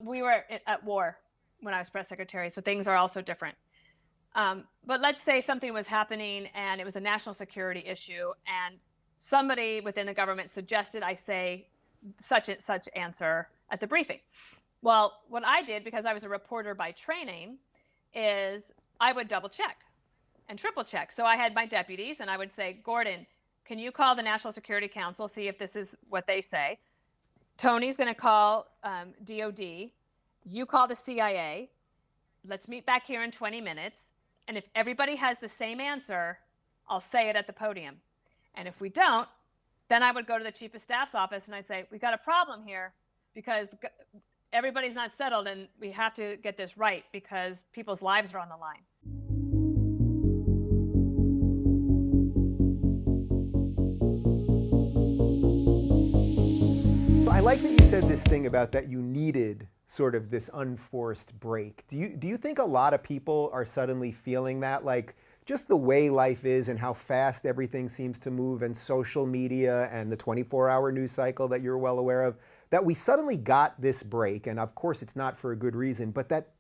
We were at war when I was press secretary, so things are also different. But let's say something was happening and it was a national security issue, and somebody within the government suggested I say such and such answer at the briefing. Well, what I did, because I was a reporter by training, is I would double check and triple check. So I had my deputies, and I would say, Gordon, can you call the National Security Council, see if this is what they say? Tony's going to call DOD. You call the CIA. Let's meet back here in 20 minutes. And if everybody has the same answer, I'll say it at the podium. And if we don't, then I would go to the chief of staff's office and I'd say, we've got a problem here because everybody's not settled and we have to get this right because people's lives are on the line. I like that you said this thing about that you needed sort of this unforced break. Do you think a lot of people are suddenly feeling that, like just the way life is and how fast everything seems to move, and social media and the 24-hour news cycle that you're well aware of, that we suddenly got this break? And of course it's not for a good reason, but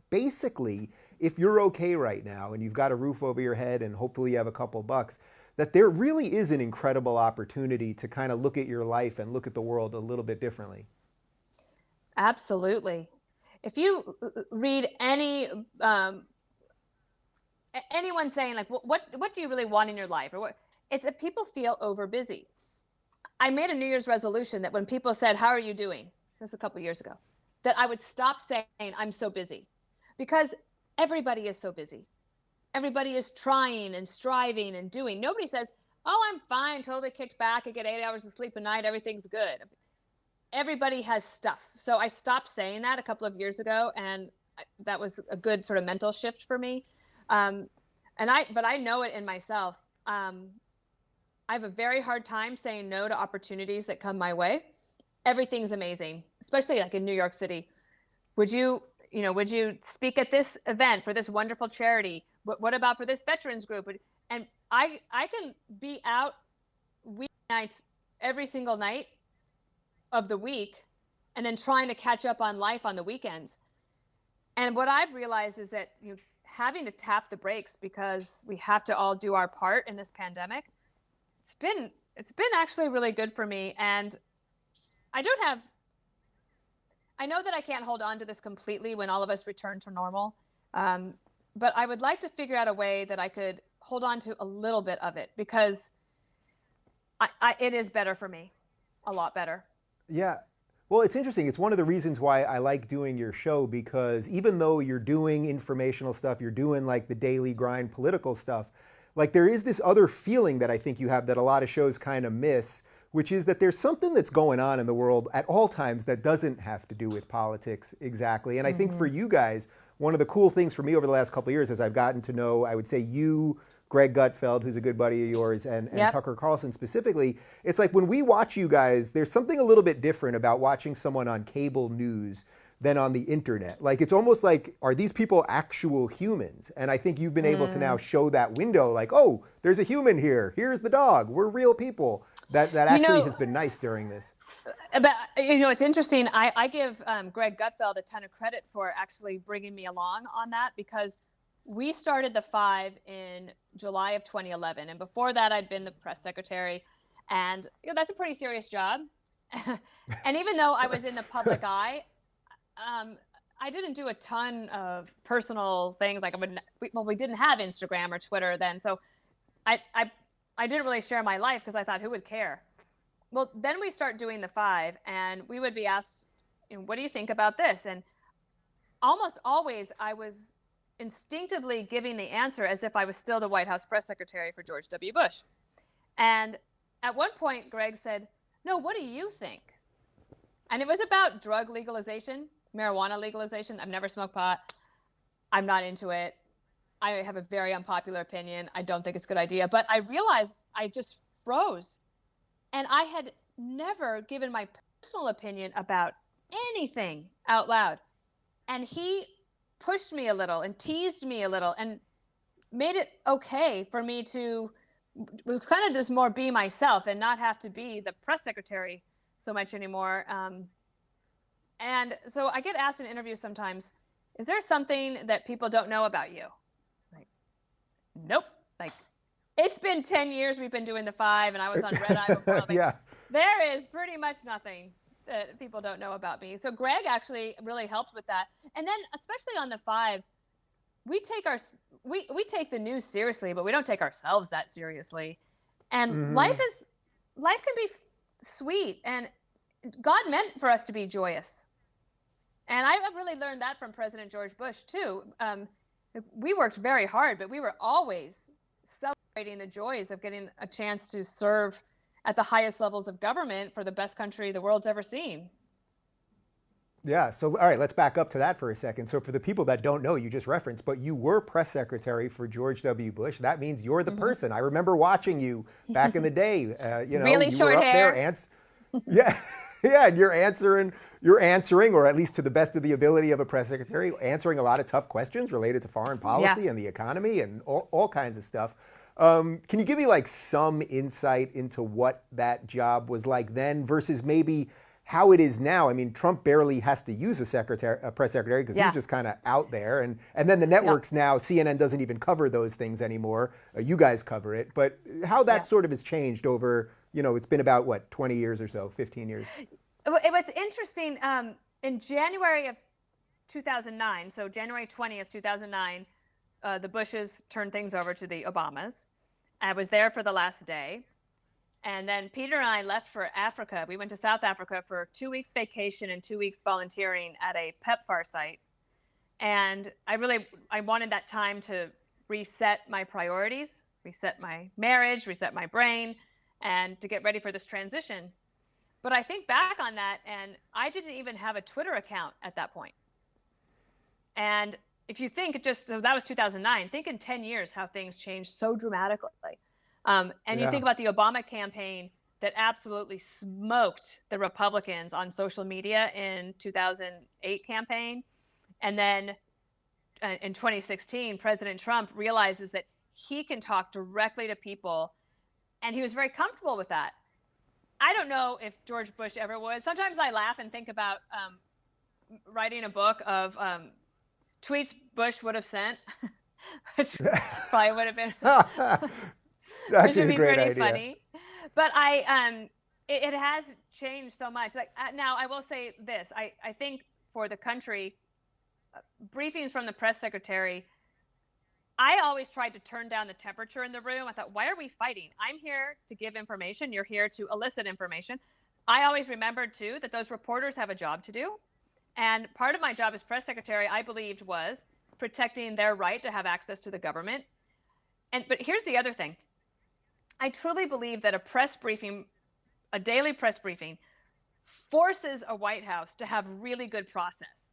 basically if you're okay right now and you've got a roof over your head and hopefully you have a couple bucks, that there really is an incredible opportunity to kind of look at your life and look at the world a little bit differently. Absolutely. If you read anyone saying like, what do you really want in your life, or what, it's that people feel over busy. I made a New Year's resolution that when people said, how are you doing? This was a couple of years ago, that I would stop saying I'm so busy, because everybody is so busy. Everybody is trying and striving and doing. Nobody says, oh, I'm fine, totally kicked back. I get 8 hours of sleep a night. Everything's good. Everybody has stuff. So I stopped saying that a couple of years ago, and that was a good sort of mental shift for me. But I know it in myself. I have a very hard time saying no to opportunities that come my way. Everything's amazing, especially like in New York City. Would you speak at this event for this wonderful charity? What about for this veterans group? And I can be out weeknights every single night of the week and then trying to catch up on life on the weekends. And what I've realized is that having to tap the brakes because we have to all do our part in this pandemic, it's been actually really good for me. And I know that I can't hold on to this completely when all of us return to normal. But I would like to figure out a way that I could hold on to a little bit of it, because it is better for me, a lot better. Yeah. Well, it's interesting. It's one of the reasons why I like doing your show, because even though you're doing informational stuff, you're doing like the daily grind political stuff, like there is this other feeling that I think you have that a lot of shows kind of miss, which is that there's something that's going on in the world at all times that doesn't have to do with politics exactly. And I think for you guys, one of the cool things for me over the last couple of years, as I've gotten to know, I would say you, Greg Gutfeld, who's a good buddy of yours, and Yep. Tucker Carlson specifically, it's like when we watch you guys, there's something a little bit different about watching someone on cable news than on the internet. Like it's almost like, are these people actual humans? And I think you've been able to now show that window, like, oh, there's a human here. Here's the dog. We're real people. That actually has been nice during this. But it's interesting. I give Greg Gutfeld a ton of credit for actually bringing me along on that, because we started the 5 in July of 2011, and before that, I'd been the press secretary, and that's a pretty serious job. And even though I was in the public eye, I didn't do a ton of personal things. Like we didn't have Instagram or Twitter then, so I didn't really share my life because I thought, who would care? Well, then we start doing the 5, and we would be asked, what do you think about this? And almost always I was instinctively giving the answer as if I was still the White House press secretary for George W. Bush. And at one point, Greg said, no, what do you think? And it was about drug legalization, marijuana legalization. I've never smoked pot. I'm not into it. I have a very unpopular opinion. I don't think it's a good idea. But I realized I just froze. And I had never given my personal opinion about anything out loud. And he pushed me a little and teased me a little and made it okay for me to kind of just more be myself and not have to be the press secretary so much anymore. And so I get asked in interviews sometimes, is there something that people don't know about you? Like, nope. Like, it's been 10 years we've been doing the 5, and I was on Red Eye before. Like, Yeah. there is pretty much nothing that people don't know about me. So Greg actually really helped with that. And then especially on the 5, we take we take the news seriously, but we don't take ourselves that seriously. And life can be sweet, and God meant for us to be joyous. And I really learned that from President George Bush too. We worked very hard, but we were always celebrating the joys of getting a chance to serve at the highest levels of government for the best country the world's ever seen. Yeah. So, all right, let's back up to that for a second. So, for the people that don't know, you just referenced, but you were press secretary for George W. Bush. That means you're the person. I remember watching you back in the day. You know, really you short were up hair. there. Yeah. Yeah. And you're answering, or at least to the best of the ability of a press secretary, answering a lot of tough questions related to foreign policy and the economy and all kinds of stuff. Can you give me like some insight into what that job was like then versus maybe how it is now? I mean, Trump barely has to use a press secretary because he's just kind of out there. And then the networks now, CNN doesn't even cover those things anymore. You guys cover it. But how that sort of has changed over, it's been about, what, 20 years or so, 15 years? What's interesting, in January of 2009, so January 20th, 2009, the Bushes turned things over to the Obamas. I was there for the last day. And then Peter and I left for Africa. We went to South Africa for 2 weeks vacation and 2 weeks volunteering at a PEPFAR site. And I wanted that time to reset my priorities, reset my marriage, reset my brain, and to get ready for this transition. But I think back on that, and I didn't even have a Twitter account at that point. And if you think that was 2009, think in 10 years how things changed so dramatically. You think about the Obama campaign that absolutely smoked the Republicans on social media in 2008 campaign. And then in 2016, President Trump realizes that he can talk directly to people, and he was very comfortable with that. I don't know if George Bush ever would. Sometimes I laugh and think about writing a book of tweets Bush would have sent, which probably would have been which would be pretty funny. But it has changed so much. Like now, I will say this: I think for the country, briefings from the press secretary, I always tried to turn down the temperature in the room. I thought, why are we fighting? I'm here to give information. You're here to elicit information. I always remembered too that those reporters have a job to do, and part of my job as press secretary, I believed, was protecting their right to have access to the government. But here's the other thing. I truly believe that a daily press briefing, forces a White House to have really good process.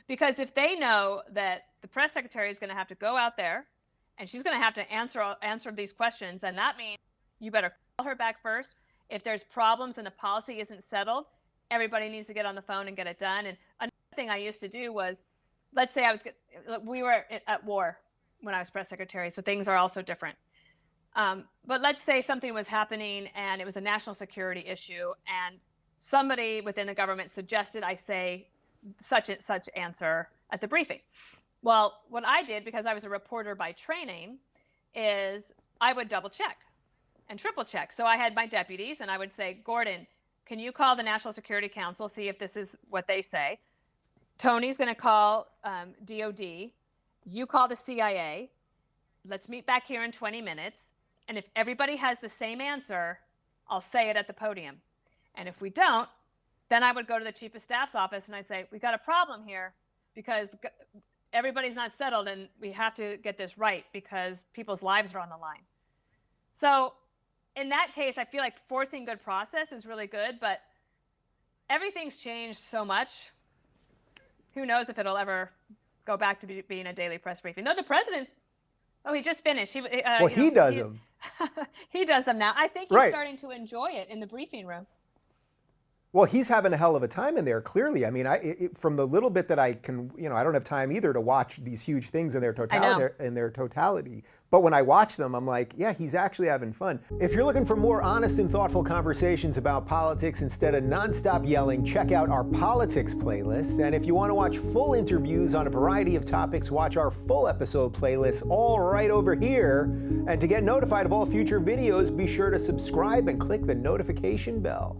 Because if they know that the press secretary is going to have to go out there and she's going to have to answer these questions, and that means you better call her back first. If there's problems and the policy isn't settled, everybody needs to get on the phone and get it done. And another thing I used to do was, let's say we were at war when I was press secretary, so things are also different. But let's say something was happening and it was a national security issue, and somebody within the government suggested I say such and such answer at the briefing. Well, what I did, because I was a reporter by training, is I would double check and triple check. So I had my deputies, and I would say, Gordon, can you call the National Security Council, see if this is what they say? Tony's going to call DOD. You call the CIA. Let's meet back here in 20 minutes. And if everybody has the same answer, I'll say it at the podium. And if we don't, then I would go to the chief of staff's office and I'd say, we've got a problem here because everybody's not settled and we have to get this right because people's lives are on the line. So in that case, I feel like forcing good process is really good, but everything's changed so much. Who knows if it'll ever go back to being a daily press briefing. No, the president, he just finished. He does them. He does them now. I think he's starting to enjoy it in the briefing room. Well, he's having a hell of a time in there, clearly. I mean, from the little bit that I can, I don't have time either to watch these huge things in their totality. But when I watch them, I'm like, yeah, he's actually having fun. If you're looking for more honest and thoughtful conversations about politics instead of nonstop yelling, check out our politics playlist. And if you want to watch full interviews on a variety of topics, watch our full episode playlist all right over here. And to get notified of all future videos, be sure to subscribe and click the notification bell.